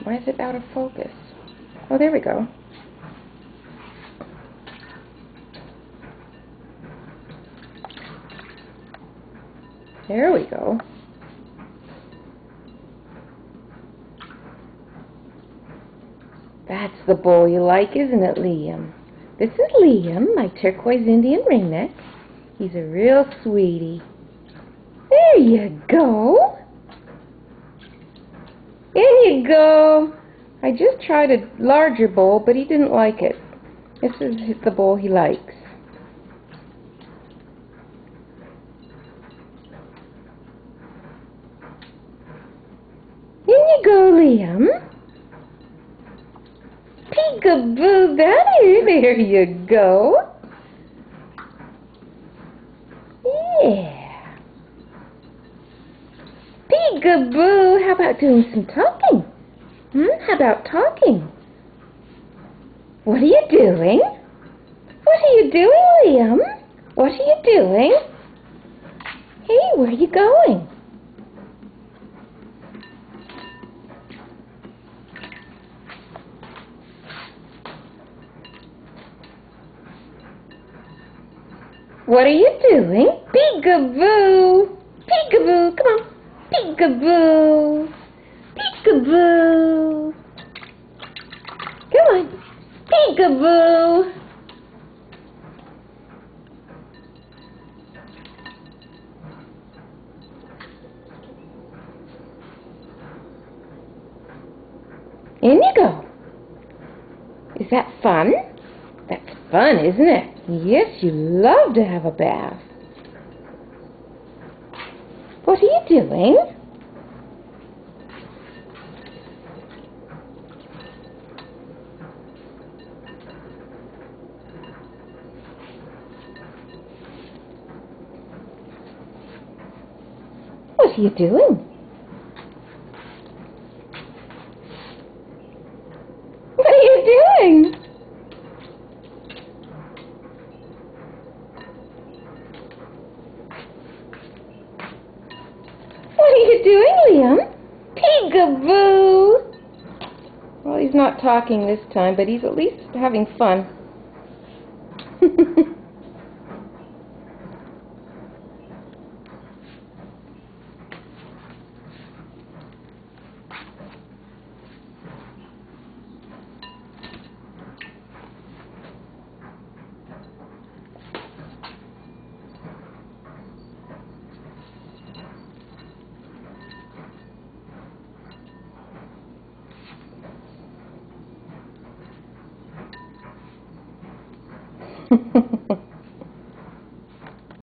Why is it out of focus? Oh, there we go. There we go. That's the bowl you like, isn't it, Liam? This is Liam, my turquoise Indian ringneck. He's a real sweetie. There you go. In you go. I just tried a larger bowl, but he didn't like it. This is the bowl he likes. In you go, Liam. Peekaboo, there you go. Yeah. Peekaboo, how about doing some talking? How about talking? What are you doing? What are you doing, Liam? What are you doing? Hey, where are you going? What are you doing? Peekaboo! Peekaboo! Come on! Peekaboo! Peekaboo! Come on! Peekaboo! In you go! Is that fun? That's fun, isn't it? Yes, you love to have a bath. What are you doing? What are you doing? What are you doing? What are you doing, Liam? Peekaboo! Well, he's not talking this time, but he's at least having fun.